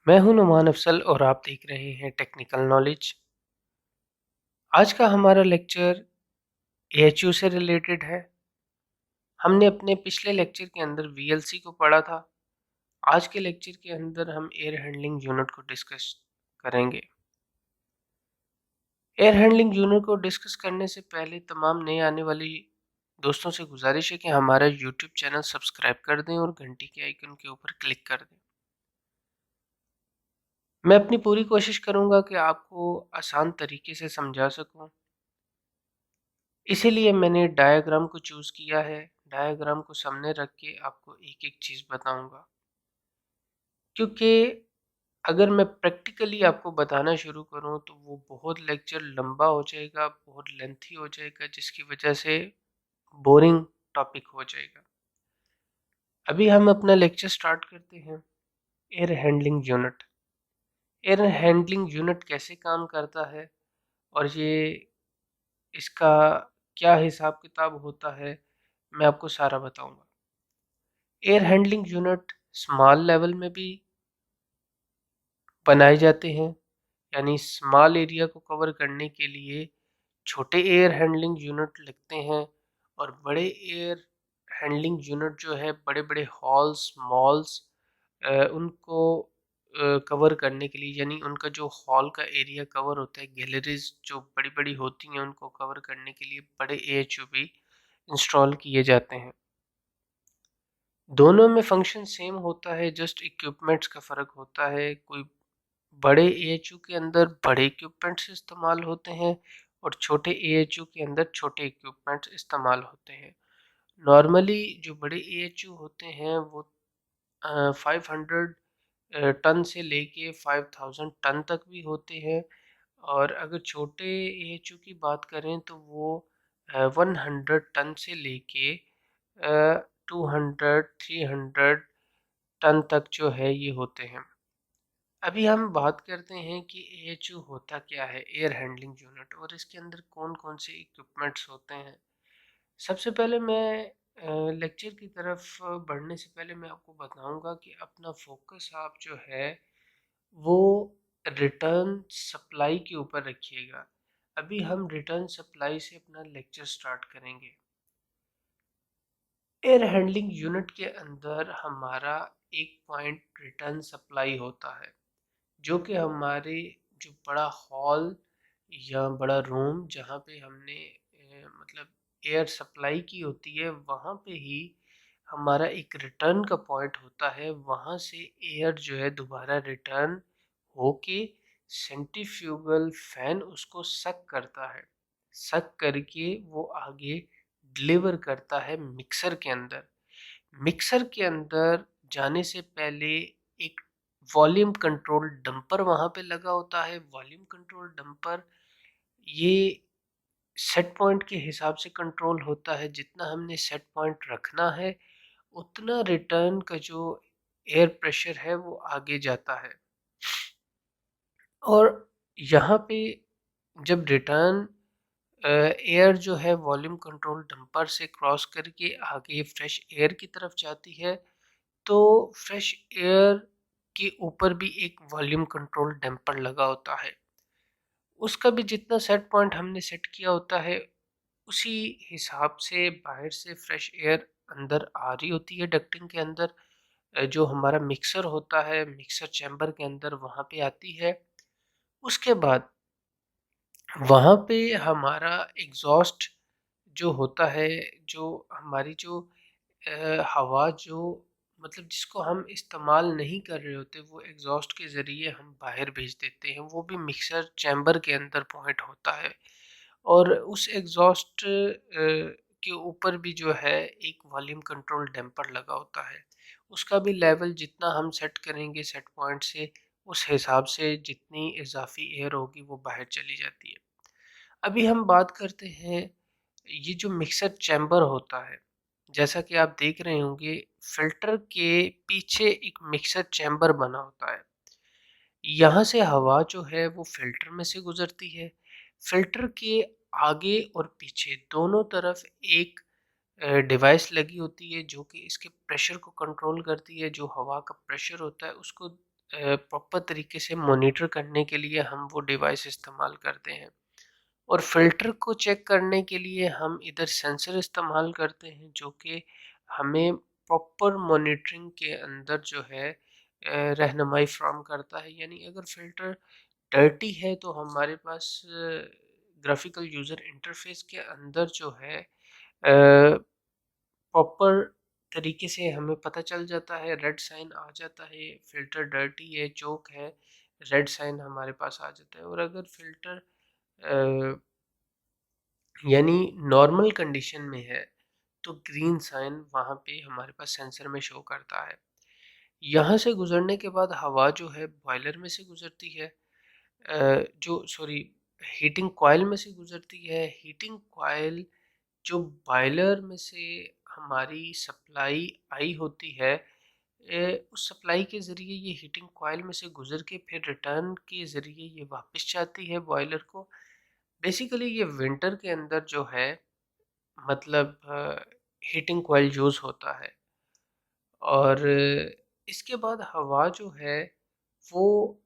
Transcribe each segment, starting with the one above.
मैं हूं नुमान अफसल और आप देख रहे हैं टेक्निकल नॉलेज। आज का हमारा लेक्चर एएचयू से रिलेटेड है। हमने अपने पिछले लेक्चर के अंदर वीएलसी को पढ़ा था। आज के लेक्चर के अंदर हम एयर हैंडलिंग यूनिट को डिस्कस करेंगे। एयर हैंडलिंग यूनिट को डिस्कस करने से पहले तमाम नए आने वाली दोस्तों से गुजारिश है कि हमारा यूट्यूब चैनल सब्सक्राइब कर दें और घंटी के आइकन के ऊपर क्लिक कर दें। मैं अपनी पूरी कोशिश करूंगा कि आपको आसान तरीके से समझा सकूं। इसीलिए मैंने डायग्राम को चूज़ किया है। डायग्राम को सामने रख के आपको एक एक चीज़ बताऊंगा, क्योंकि अगर मैं प्रैक्टिकली आपको बताना शुरू करूं तो वो बहुत लेक्चर लंबा हो जाएगा, बहुत लेंथी हो जाएगा, जिसकी वजह से बोरिंग टॉपिक हो जाएगा। अभी हम अपना लेक्चर स्टार्ट करते हैं। Air handling unit. Air handling unit कैसे काम करता है और ये इसका क्या हिसाब किताब होता है, मैं आपको सारा बताऊंगा। Air handling unit small level में भी बनाए जाते हैं, यानी स्मॉल एरिया को कवर करने के लिए छोटे एयर हैंडलिंग यूनिट लगते हैं, और बड़े एयर हैंडलिंग यूनिट जो है बड़े बड़े हॉल्स मॉल्स उनको कवर करने के लिए, यानी उनका जो हॉल का एरिया कवर होता है, गैलरीज जो बड़ी बड़ी होती हैं उनको कवर करने के लिए बड़े एएचयू भी इंस्टॉल किए जाते हैं। दोनों में फंक्शन सेम होता है, जस्ट इक्विपमेंट्स का फ़र्क होता है। कोई बड़े एएचयू के अंदर बड़े इक्विपमेंट्स इस्तेमाल होते हैं और छोटे एएचयू के अंदर छोटे इक्विपमेंट्स इस्तेमाल होते हैं। नॉर्मली जो बड़े एएचयू होते हैं वो 500 टन से लेके 5000 टन तक भी होते हैं, और अगर छोटे एएचयू की बात करें तो वो 100 टन से लेके 200 300 टन तक जो है ये होते हैं। अभी हम बात करते हैं कि एएचयू होता क्या है, एयर हैंडलिंग यूनिट, और इसके अंदर कौन कौन से इक्विपमेंट्स होते हैं। सबसे पहले मैं लेक्चर की तरफ बढ़ने से पहले मैं आपको बताऊंगा कि अपना फोकस आप जो है वो रिटर्न सप्लाई के ऊपर रखिएगा। अभी हम रिटर्न सप्लाई से अपना लेक्चर स्टार्ट करेंगे। एयर हैंडलिंग यूनिट के अंदर हमारा एक पॉइंट रिटर्न सप्लाई होता है, जो कि हमारे जो बड़ा हॉल या बड़ा रूम जहाँ पे हमने मतलब एयर सप्लाई की होती है, वहाँ पे ही हमारा एक रिटर्न का पॉइंट होता है। वहाँ से एयर जो है दोबारा रिटर्न होके सेंट्रीफ्यूगल फैन उसको सक करता है। सक करके वो आगे डिलीवर करता है मिक्सर के अंदर। मिक्सर के अंदर जाने से पहले एक वॉल्यूम कंट्रोल डंपर वहाँ पे लगा होता है। वॉल्यूम कंट्रोल डंपर ये सेट पॉइंट के हिसाब से कंट्रोल होता है। जितना हमने सेट पॉइंट रखना है उतना रिटर्न का जो एयर प्रेशर है वो आगे जाता है। और यहाँ पे जब रिटर्न एयर जो है वॉल्यूम कंट्रोल डंपर से क्रॉस करके आगे फ्रेश एयर की तरफ जाती है, तो फ्रेश एयर के ऊपर भी एक वॉल्यूम कंट्रोल डैम्पर लगा होता है। उसका भी जितना सेट पॉइंट हमने सेट किया होता है उसी हिसाब से बाहर से फ्रेश एयर अंदर आ रही होती है डक्टिंग के अंदर। जो हमारा मिक्सर होता है मिक्सर चैम्बर के अंदर वहाँ पे आती है। उसके बाद वहाँ पे हमारा एग्जॉस्ट जो होता है, जो हमारी जो हवा जो मतलब जिसको हम इस्तेमाल नहीं कर रहे होते, वो एग्जॉस्ट के ज़रिए हम बाहर भेज देते हैं, वो भी मिक्सर चैम्बर के अंदर पॉइंट होता है। और उस एग्जॉस्ट के ऊपर भी जो है एक वॉल्यूम कंट्रोल डैम्पर लगा होता है। उसका भी लेवल जितना हम सेट करेंगे सेट पॉइंट से, उस हिसाब से जितनी इजाफी एयर होगी वो बाहर चली जाती है। अभी हम बात करते हैं ये जो मिक्सर चैम्बर होता है। जैसा कि आप देख रहे होंगे फिल्टर के पीछे एक मिक्सर चैम्बर बना होता है। यहाँ से हवा जो है वो फिल्टर में से गुजरती है। फिल्टर के आगे और पीछे दोनों तरफ एक डिवाइस लगी होती है जो कि इसके प्रेशर को कंट्रोल करती है। जो हवा का प्रेशर होता है उसको प्रॉपर तरीके से मॉनिटर करने के लिए हम वो डिवाइस इस्तेमाल करते हैं। और फिल्टर को चेक करने के लिए हम इधर सेंसर इस्तेमाल करते हैं जो कि हमें प्रॉपर मॉनिटरिंग के अंदर जो है रहनुमाई फ्राहम करता है। यानी अगर फ़िल्टर डर्टी है तो हमारे पास ग्राफिकल यूज़र इंटरफेस के अंदर जो है प्रॉपर तरीके से हमें पता चल जाता है, रेड साइन आ जाता है, फ़िल्टर डर्टी है, चोक है, रेड साइन हमारे पास आ जाता है। और अगर फ़िल्टर यानी नॉर्मल कंडीशन में है तो ग्रीन साइन वहाँ पे हमारे पास सेंसर में शो करता है। यहाँ से गुजरने के बाद हवा जो है बॉयलर में से गुजरती है, जो सॉरी हीटिंग कॉयल में से गुजरती है। हीटिंग कॉयल जो बॉयलर में से हमारी सप्लाई आई होती है, उस सप्लाई के ज़रिए ये हीटिंग कॉयल में से गुजर के फिर रिटर्न के ज़रिए ये वापस जाती है बॉयलर को। बेसिकली ये विंटर के अंदर जो है मतलब हीटिंग कॉइल यूज़ होता है। और इसके बाद हवा जो है वो,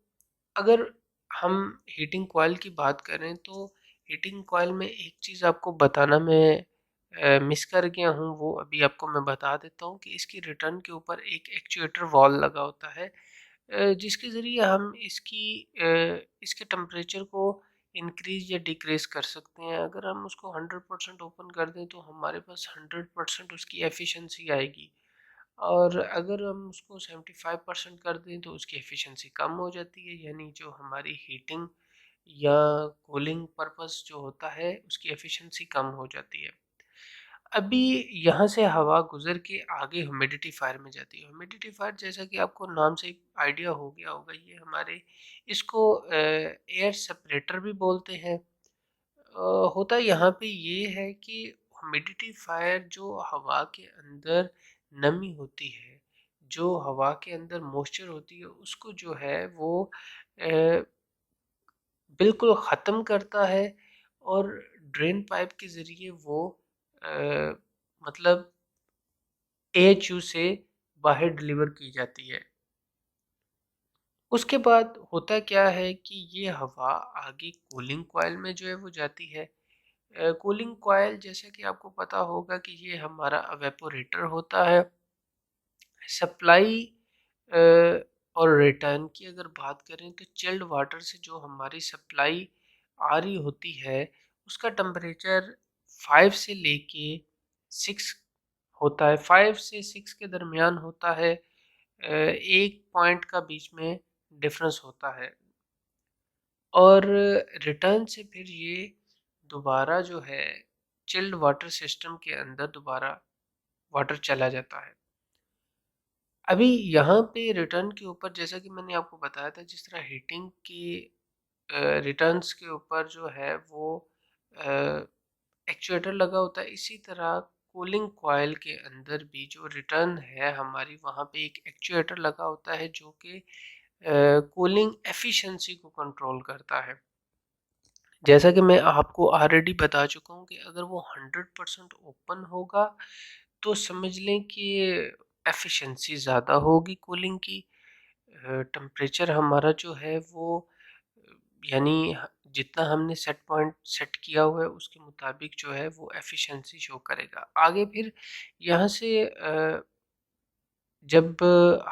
अगर हम हीटिंग कॉइल की बात करें तो हीटिंग कॉइल में एक चीज़ आपको बताना मैं मिस कर गया हूँ, वो अभी आपको मैं बता देता हूँ कि इसकी रिटर्न के ऊपर एक एक्चुएटर वॉल लगा होता है, जिसके ज़रिए हम इसके टेम्परेचर को इंक्रीज़ या डिक्रीज़ कर सकते हैं। अगर हम उसको 100% ओपन कर दें तो हमारे पास 100% उसकी एफिशिएंसी आएगी, और अगर हम उसको 75% कर दें तो उसकी एफिशिएंसी कम हो जाती है। यानी जो हमारी हीटिंग या कूलिंग पर्पस जो होता है उसकी एफिशिएंसी कम हो जाती है। अभी यहाँ से हवा गुजर के आगे ह्यूमिडिफायर में जाती है। ह्यूमिडिफायर जैसा कि आपको नाम से आइडिया हो गया होगा, ये हमारे इसको एयर सेपरेटर भी बोलते हैं। होता यहाँ पे ये है कि ह्यूमिडिफायर जो हवा के अंदर नमी होती है, जो हवा के अंदर मॉइस्चर होती है, उसको जो है वो अ, बिल्कुल ख़त्म करता है और ड्रेन पाइप के ज़रिए वो अ, मतलब एएचयू से बाहर डिलीवर की जाती है। उसके बाद होता क्या है कि ये हवा आगे कूलिंग कॉइल में जो है वो जाती है। कूलिंग कॉइल जैसे कि आपको पता होगा कि ये हमारा एवेपोरेटर होता है। सप्लाई और रिटर्न की अगर बात करें तो चिल्ड वाटर से जो हमारी सप्लाई आ रही होती है उसका टेम्परेचर 5 से लेके 6 होता है, 5 से 6 के दरमियान होता है। एक पॉइंट का बीच में डिफरेंस होता है। और रिटर्न से फिर ये दोबारा जो है चिल्ड वाटर सिस्टम के अंदर दोबारा वाटर चला जाता है। अभी यहाँ पे रिटर्न के ऊपर जैसा कि मैंने आपको बताया था, जिस तरह हीटिंग की रिटर्न्स के ऊपर जो है वो एक्चुएटर लगा होता है, इसी तरह कूलिंग कॉइल के अंदर भी जो रिटर्न है हमारी, वहाँ पे एक एक्चुएटर लगा होता है जो कि कूलिंग एफिशिएंसी को कंट्रोल करता है। जैसा कि मैं आपको ऑलरेडी बता चुका हूँ कि अगर वो 100% ओपन होगा तो समझ लें कि एफिशिएंसी ज़्यादा होगी कूलिंग की। टेम्परेचर हमारा जो है वो यानी जितना हमने सेट पॉइंट सेट किया हुआ है उसके मुताबिक जो है वो एफिशिएंसी शो करेगा। आगे फिर यहाँ से जब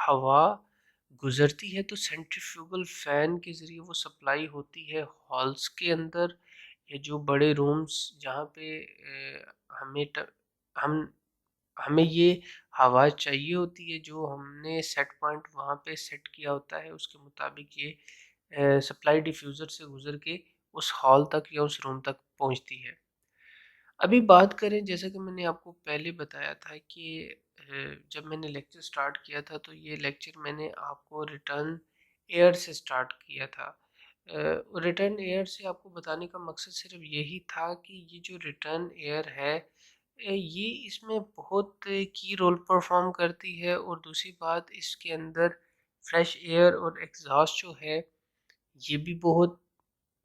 हवा गुजरती है तो सेंट्रीफ्यूगल फैन के ज़रिए वो सप्लाई होती है हॉल्स के अंदर, या जो बड़े रूम्स जहाँ पे हमें हम हमें ये हवा चाहिए होती है, जो हमने सेट पॉइंट वहाँ पे सेट किया होता है उसके मुताबिक ये सप्लाई डिफ्यूज़र से गुजर के उस हॉल तक या उस रूम तक पहुँचती है। अभी बात करें, जैसा कि मैंने आपको पहले बताया था कि जब मैंने लेक्चर स्टार्ट किया था तो ये लेक्चर मैंने आपको रिटर्न एयर से स्टार्ट किया था। रिटर्न एयर से आपको बताने का मकसद सिर्फ यही था कि ये जो रिटर्न एयर है, ये इसमें बहुत की रोल परफॉर्म करती है, और दूसरी बात इसके अंदर फ्रेश एयर और एग्जॉस्ट जो है ये भी बहुत,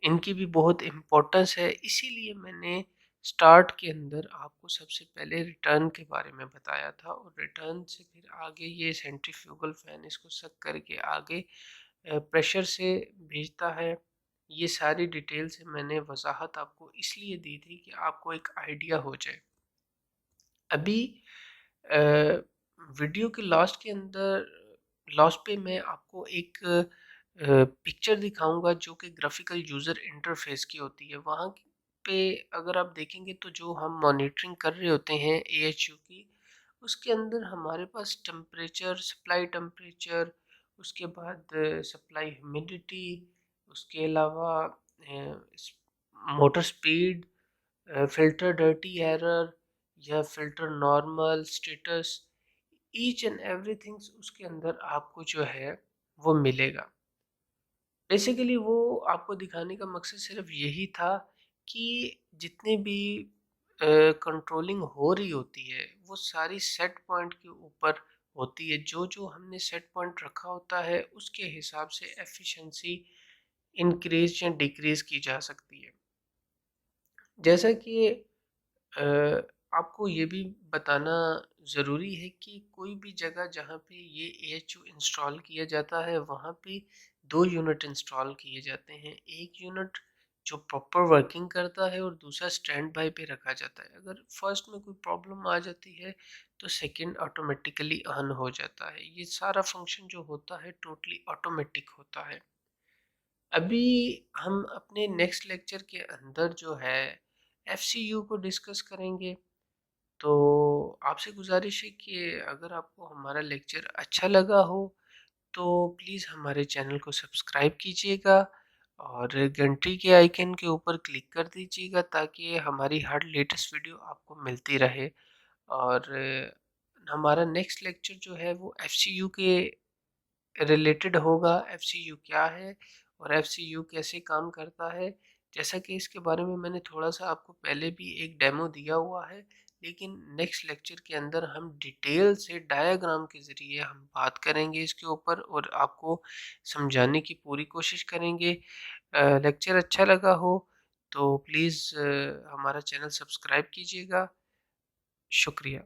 इनकी भी बहुत इम्पोर्टेंस है। इसीलिए मैंने स्टार्ट के अंदर आपको सबसे पहले रिटर्न के बारे में बताया था, और रिटर्न से फिर आगे ये सेंट्रीफ्यूगल फैन इसको सक करके आगे प्रेशर से भेजता है। ये सारी डिटेल से मैंने वजाहत आपको इसलिए दी थी कि आपको एक आइडिया हो जाए। अभी वीडियो के लास्ट के अंदर लास्ट पे मैं आपको एक पिक्चर दिखाऊंगा जो कि ग्राफिकल यूज़र इंटरफेस की होती है। वहाँ पे अगर आप देखेंगे तो जो हम मॉनिटरिंग कर रहे होते हैं AHU की, उसके अंदर हमारे पास टेम्परेचर, सप्लाई टेम्परेचर, उसके बाद सप्लाई ह्यूमिडिटी, उसके अलावा motor speed, filter dirty error या filter normal status, each and everything उसके अंदर आपको जो है वो मिलेगा। बेसिकली वो आपको दिखाने का मकसद सिर्फ यही था कि जितने भी कंट्रोलिंग हो रही होती है वो सारी सेट पॉइंट के ऊपर होती है। जो जो हमने सेट पॉइंट रखा होता है उसके हिसाब से एफिशिएंसी इंक्रीज या डिक्रीज की जा सकती है। जैसा कि अ, आपको ये भी बताना ज़रूरी है कि कोई भी जगह जहाँ पे ये AHU इंस्टॉल किया जाता है वहाँ पे दो यूनिट इंस्टॉल किए जाते हैं। एक यूनिट जो प्रॉपर वर्किंग करता है और दूसरा स्टैंड बाय पे रखा जाता है। अगर फर्स्ट में कोई प्रॉब्लम आ जाती है तो सेकंड ऑटोमेटिकली ऑन हो जाता है। ये सारा फंक्शन जो होता है टोटली ऑटोमेटिक होता है। अभी हम अपने नेक्स्ट लेक्चर के अंदर जो है FCU को डिस्कस करेंगे। तो आपसे गुजारिश है कि अगर आपको हमारा लेक्चर अच्छा लगा हो तो प्लीज़ हमारे चैनल को सब्सक्राइब कीजिएगा और घंटी के आइकन के ऊपर क्लिक कर दीजिएगा ताकि हमारी हर लेटेस्ट वीडियो आपको मिलती रहे। और हमारा नेक्स्ट लेक्चर जो है वो FCU के रिलेटेड होगा। FCU क्या है और FCU कैसे काम करता है, जैसा कि इसके बारे में मैंने थोड़ा सा आपको पहले भी एक डेमो दिया हुआ है, लेकिन नेक्स्ट लेक्चर के अंदर हम डिटेल से डायग्राम के ज़रिए हम बात करेंगे इसके ऊपर और आपको समझाने की पूरी कोशिश करेंगे। लेक्चर अच्छा लगा हो तो प्लीज़ हमारा चैनल सब्सक्राइब कीजिएगा। शुक्रिया।